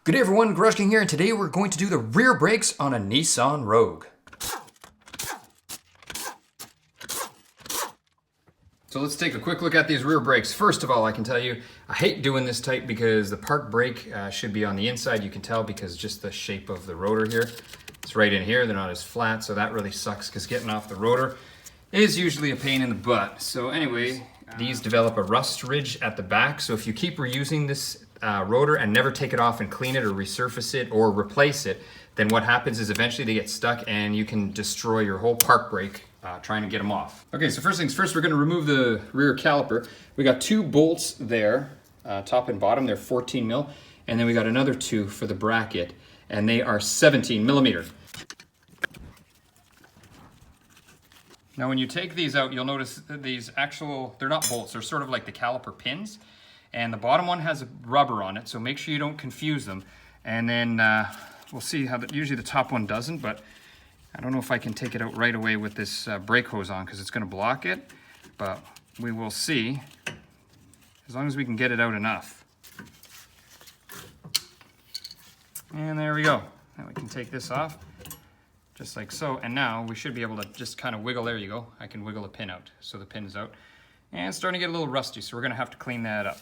Good day everyone, GarageKing here, and today we're going to do the rear brakes on a Nissan Rogue. So let's take a quick look at these rear brakes. First of all, I can tell you, I hate doing this type because the park brake should be on the inside. You can tell because just the shape of the rotor here. It's right in here, they're not as flat, so that really sucks because getting off the rotor is usually a pain in the butt. So anyway, these develop a rust ridge at the back, so if you keep reusing this rotor and never take it off and clean it or resurface it or replace it, then what happens is eventually they get stuck and you can destroy your whole park brake trying to get them off. Okay, so first things first, we're going to remove the rear caliper. We got two bolts there, top and bottom, they're 14 mil, and then we got another two for the bracket, and they are 17 millimeter. Now when you take these out, you'll notice that these they're not bolts, they're sort of like the caliper pins. And the bottom one has a rubber on it, so make sure you don't confuse them. And then we'll see how, usually the top one doesn't, but I don't know if I can take it out right away with this brake hose on because it's going to block it. But we will see, as long as we can get it out enough. And there we go. Now we can take this off, just like so. And now we should be able to just kind of wiggle, there you go. I can wiggle a pin out, so the pin is out. And it's starting to get a little rusty, so we're going to have to clean that up.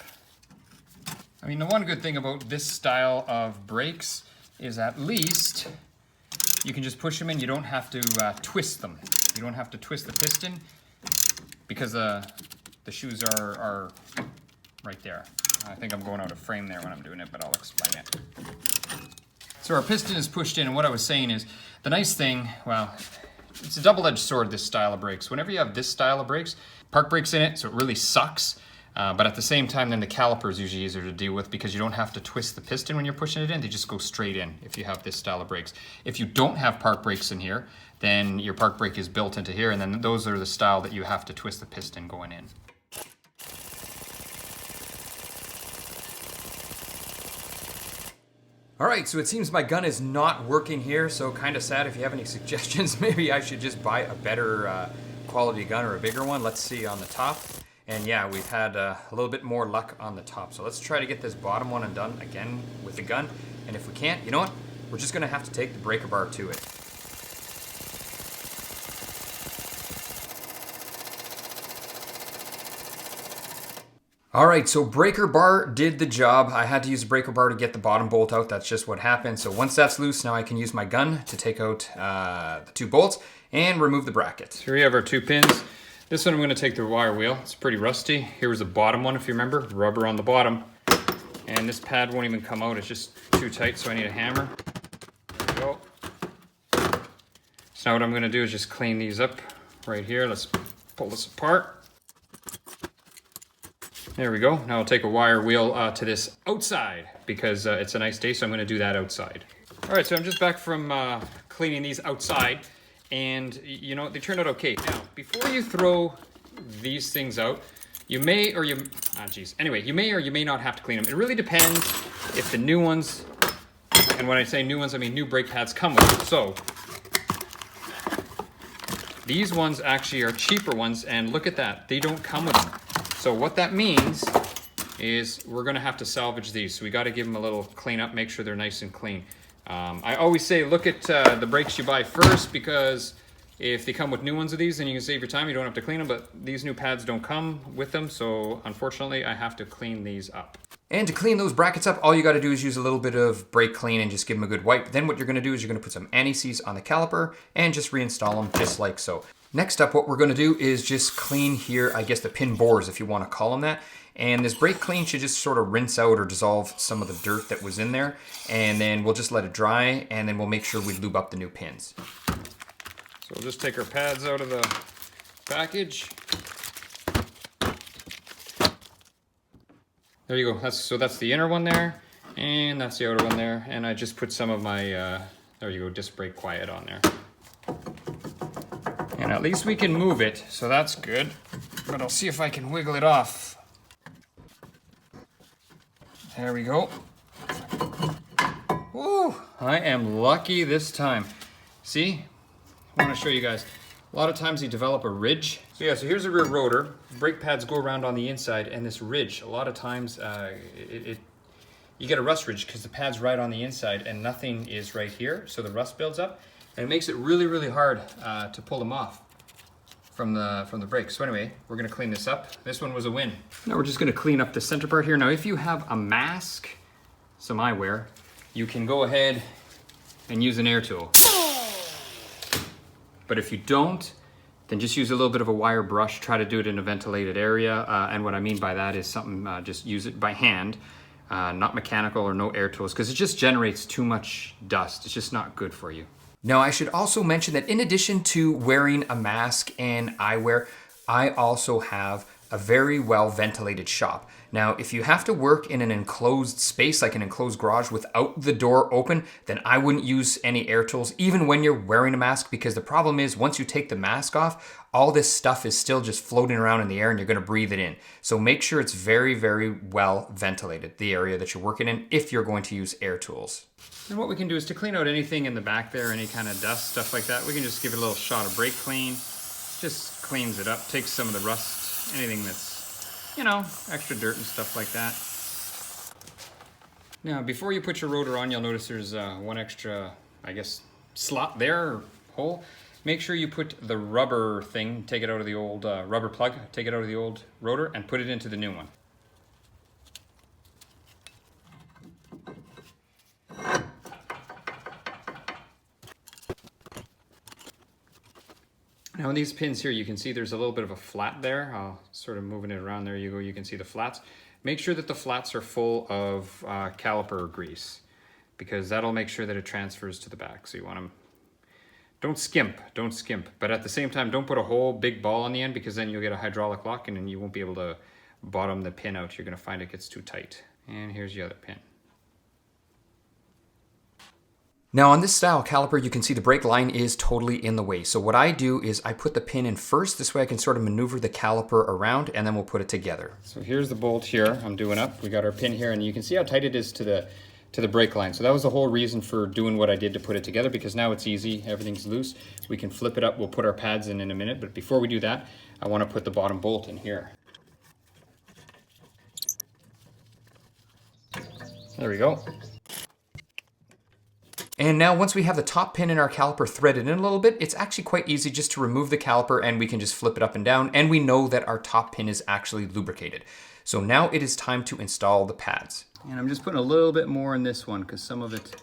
I mean, the one good thing about this style of brakes is at least you can just push them in. You don't have to twist them. You don't have to twist the piston because the shoes are right there. I think I'm going out of frame there when I'm doing it, but I'll explain it. So our piston is pushed in, and what I was saying is, the nice thing, well, it's a double-edged sword, this style of brakes. Whenever you have this style of brakes, park brakes in it, so it really sucks. But at the same time, then the caliper is usually easier to deal with because you don't have to twist the piston when you're pushing it in. They just go straight in if you have this style of brakes. If you don't have park brakes in here, then your park brake is built into here, and then those are the style that you have to twist the piston going in. All right, so it seems my gun is not working here, so kind of sad. If you have any suggestions, maybe I should just buy a better quality gun or a bigger one. Let's see on the top. And yeah, we've had a little bit more luck on the top. So let's try to get this bottom one undone again with the gun. And if we can't, you know what? We're just gonna have to take the breaker bar to it. All right, so breaker bar did the job. I had to use a breaker bar to get the bottom bolt out. That's just what happened. So once that's loose, now I can use my gun to take out the two bolts and remove the bracket. So here we have our two pins. This one I'm going to take the wire wheel. It's pretty rusty. Here was the bottom one, if you remember, rubber on the bottom. And this pad won't even come out. It's just too tight, so I need a hammer. There we go. So now what I'm going to do is just clean these up right here. Let's pull this apart. There we go. Now I'll take a wire wheel to this outside because it's a nice day, so I'm going to do that outside. All right, so I'm just back from cleaning these outside. And you know, they turned out okay. Now, before you throw these things out, you may or you, anyway, you may or you may not have to clean them. It really depends if the new ones, and when I say new ones, I mean new brake pads come with them. So, these ones actually are cheaper ones, and look at that, they don't come with them. So what that means is we're gonna have to salvage these. So we gotta give them a little clean up, make sure they're nice and clean. I always say look at the brakes you buy first, because if they come with new ones of these, then you can save your time. You don't have to clean them, but these new pads don't come with them, so unfortunately I have to clean these up. And to clean those brackets up, all you got to do is use a little bit of brake clean and just give them a good wipe. Then what you're going to do is you're going to put some anti-seize on the caliper and just reinstall them just like so. Next up, what we're going to do is just clean here, I guess the pin bores, if you want to call them that. And this brake clean should just sort of rinse out or dissolve some of the dirt that was in there. And then we'll just let it dry, and then we'll make sure we lube up the new pins. So we'll just take our pads out of the package. There you go. That's the inner one there, and that's the outer one there. And I just put some of my, there you go, disc brake quiet on there. And at least we can move it, so that's good. But I'll see if I can wiggle it off. There we go. Woo! I am lucky this time. See? I want to show you guys. A lot of times you develop a ridge. So yeah, so here's a rear rotor. Brake pads go around on the inside, and this ridge, a lot of times you get a rust ridge because the pad's right on the inside and nothing is right here, so the rust builds up, and it makes it really, really hard to pull them off from the brake. So anyway, we're gonna clean this up. This one was a win. Now we're just gonna clean up the center part here. Now if you have a mask, some eyewear, you can go ahead and use an air tool. But if you don't, then just use a little bit of a wire brush, try to do it in a ventilated area. And what I mean by that is something, just use it by hand, not mechanical or no air tools, because it just generates too much dust. It's just not good for you. Now, I should also mention that in addition to wearing a mask and eyewear, I also have a very well ventilated shop. Now, if you have to work in an enclosed space, like an enclosed garage without the door open, then I wouldn't use any air tools, even when you're wearing a mask, because the problem is once you take the mask off, all this stuff is still just floating around in the air and you're gonna breathe it in. So make sure it's very, very well ventilated, the area that you're working in, if you're going to use air tools. And what we can do is to clean out anything in the back there, any kind of dust, stuff like that, we can just give it a little shot of brake clean. Just cleans it up, takes some of the rust, anything that's, you know, extra dirt and stuff like that. Now, before you put your rotor on, you'll notice there's one extra, I guess, slot there, or hole. Make sure you put the rubber thing, take it out of the old rubber plug, take it out of the old rotor and put it into the new one. Now on these pins here, you can see there's a little bit of a flat there. I'll sort of moving it around, there you go, you can see the flats. Make sure that the flats are full of caliper grease, because that'll make sure that it transfers to the back. So you want them, don't skimp, but at the same time, don't put a whole big ball on the end, because then you'll get a hydraulic lock and then you won't be able to bottom the pin out. You're gonna find it gets too tight. And here's the other pin. Now on this style caliper, you can see the brake line is totally in the way. So what I do is I put the pin in first. This way I can sort of maneuver the caliper around and then we'll put it together. So here's the bolt here I'm doing up. We got our pin here and you can see how tight it is to the brake line. So that was the whole reason for doing what I did to put it together, because now it's easy, everything's loose. We can flip it up, we'll put our pads in a minute, but before we do that, I want to put the bottom bolt in here. There we go. And now once we have the top pin in our caliper threaded in a little bit, it's actually quite easy just to remove the caliper and we can just flip it up and down, and we know that our top pin is actually lubricated. So now it is time to install the pads. And I'm just putting a little bit more in this one because some of it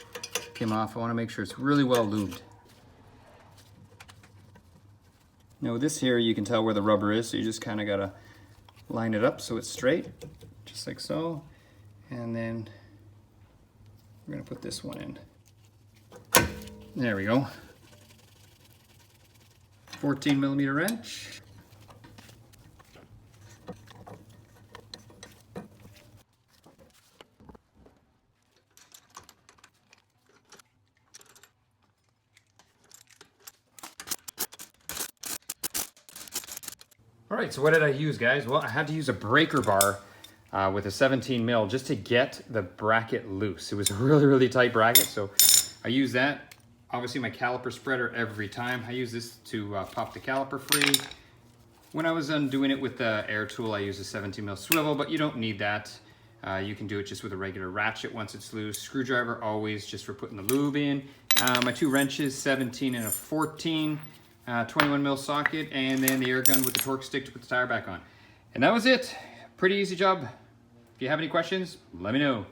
came off. I want to make sure it's really well lubed. Now with this here, you can tell where the rubber is, so you just kind of got to line it up so it's straight, just like so. And then we're going to put this one in. There we go. 14mm wrench. All right, so what did I use, guys? Well, I had to use a breaker bar with a 17mm just to get the bracket loose. It was a really, really tight bracket, so I used that. Obviously my caliper spreader every time. I use this to pop the caliper free. When I was doing it with the air tool, I used a 17mm swivel, but you don't need that. You can do it just with a regular ratchet once it's loose. Screwdriver always just for putting the lube in. My two wrenches, 17 and a 14, 21mm socket, and then the air gun with the torque stick to put the tire back on. And that was it. Pretty easy job. If you have any questions, let me know.